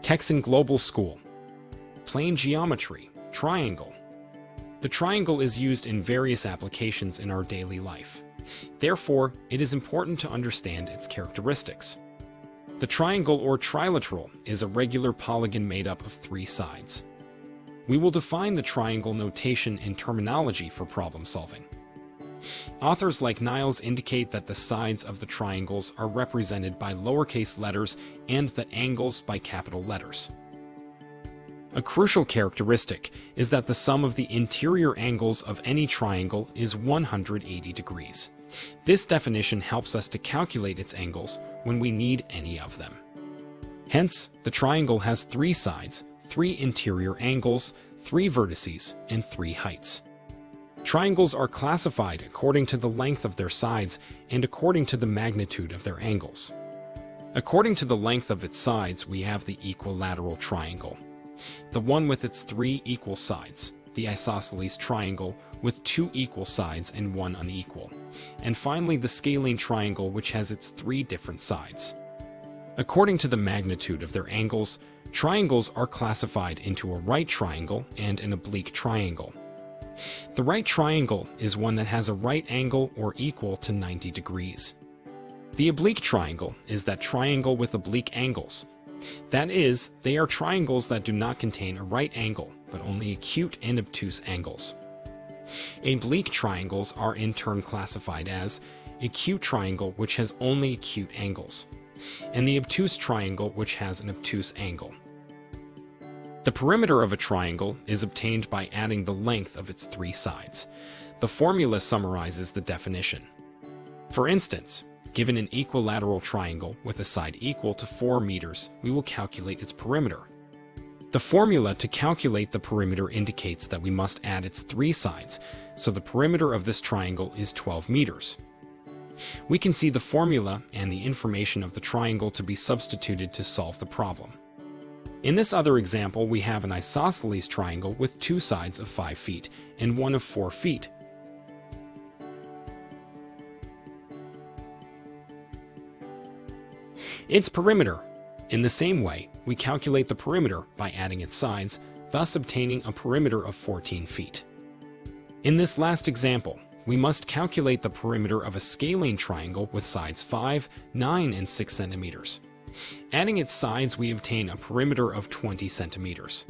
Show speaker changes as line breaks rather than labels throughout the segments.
Texan Global School. Plane geometry, triangle. The triangle is used in various applications in our daily life. Therefore, it is important to understand its characteristics. The triangle or trilateral is a regular polygon made up of 3 sides. We will define the triangle notation and terminology for problem solving. Authors like Niles indicate that the sides of the triangles are represented by lowercase letters and the angles by capital letters. A crucial characteristic is that the sum of the interior angles of any triangle is 180 degrees. This definition helps us to calculate its angles when we need any of them. Hence, the triangle has 3 sides, 3 interior angles, 3 vertices, and 3 heights. Triangles are classified according to the length of their sides and according to the magnitude of their angles. According to the length of its sides, we have the equilateral triangle, the one with its 3 equal sides, the isosceles triangle with 2 equal sides and 1 unequal, and finally the scalene triangle, which has its 3 different sides. According to the magnitude of their angles, triangles are classified into a right triangle and an oblique triangle. The right triangle is one that has a right angle or equal to 90 degrees. The oblique triangle is that triangle with oblique angles. That is, they are triangles that do not contain a right angle, but only acute and obtuse angles. Oblique triangles are in turn classified as acute triangle, which has only acute angles, and the obtuse triangle, which has an obtuse angle. The perimeter of a triangle is obtained by adding the length of its 3 sides. The formula summarizes the definition. For instance, given an equilateral triangle with a side equal to 4 meters, we will calculate its perimeter. The formula to calculate the perimeter indicates that we must add its 3 sides, so the perimeter of this triangle is 12 meters. We can see the formula and the information of the triangle to be substituted to solve the problem. In this other example, we have an isosceles triangle with 2 sides of 5 feet and one of 4 feet. Its perimeter. In the same way, we calculate the perimeter by adding its sides, thus obtaining a perimeter of 14 feet. In this last example, we must calculate the perimeter of a scalene triangle with sides 5, 9, and 6 centimeters. Adding its sides, we obtain a perimeter of 20 centimeters.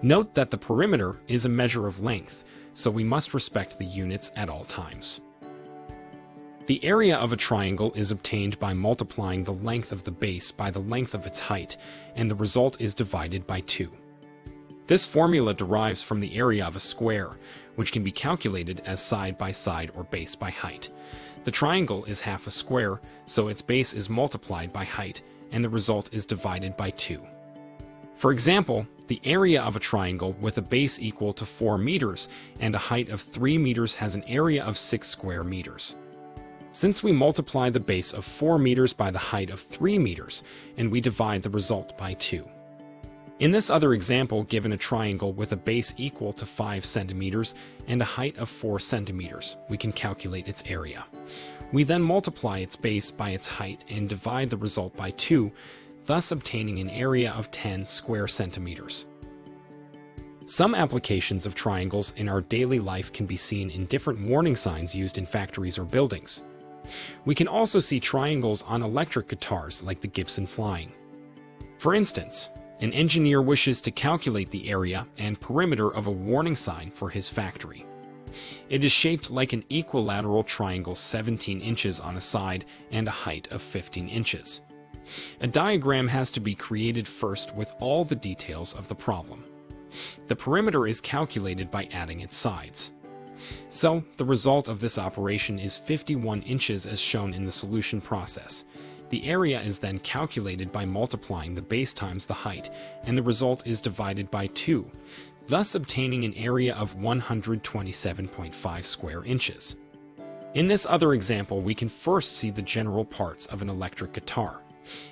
Note that the perimeter is a measure of length, so we must respect the units at all times. The area of a triangle is obtained by multiplying the length of the base by the length of its height, and the result is divided by 2. This formula derives from the area of a square, which can be calculated as side by side or base by height. The triangle is half a square, so its base is multiplied by height, and the result is divided by 2. For example, the area of a triangle with a base equal to 4 meters and a height of 3 meters has an area of 6 square meters. Since we multiply the base of 4 meters by the height of 3 meters, and we divide the result by 2. In this other example, given a triangle with a base equal to 5 centimeters and a height of 4 centimeters, we can calculate its area. We then multiply its base by its height and divide the result by 2, thus obtaining an area of 10 square centimeters. Some applications of triangles in our daily life can be seen in different warning signs used in factories or buildings. We can also see triangles on electric guitars like the Gibson Flying. For instance, an engineer wishes to calculate the area and perimeter of a warning sign for his factory. It is shaped like an equilateral triangle, 17 inches on a side and a height of 15 inches. A diagram has to be created first with all the details of the problem. The perimeter is calculated by adding its sides. So, the result of this operation is 51 inches as shown in the solution process. The area is then calculated by multiplying the base times the height, and the result is divided by 2, thus obtaining an area of 127.5 square inches. In this other example, we can first see the general parts of an electric guitar.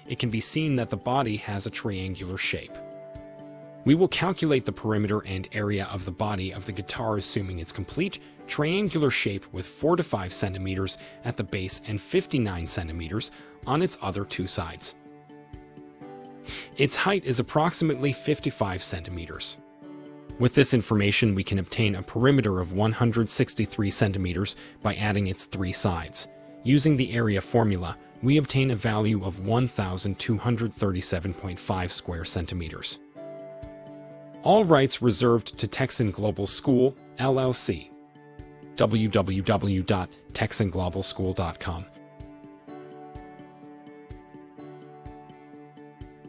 It can be seen that the body has a triangular shape. We will calculate the perimeter and area of the body of the guitar assuming its complete triangular shape with 4 to 5 centimeters at the base and 59 centimeters on its other 2 sides. Its height is approximately 55 centimeters. With this information, we can obtain a perimeter of 163 centimeters by adding its 3 sides. Using the area formula, we obtain a value of 1,237.5 square centimeters. All rights reserved to Texan Global School, LLC. www.texanglobalschool.com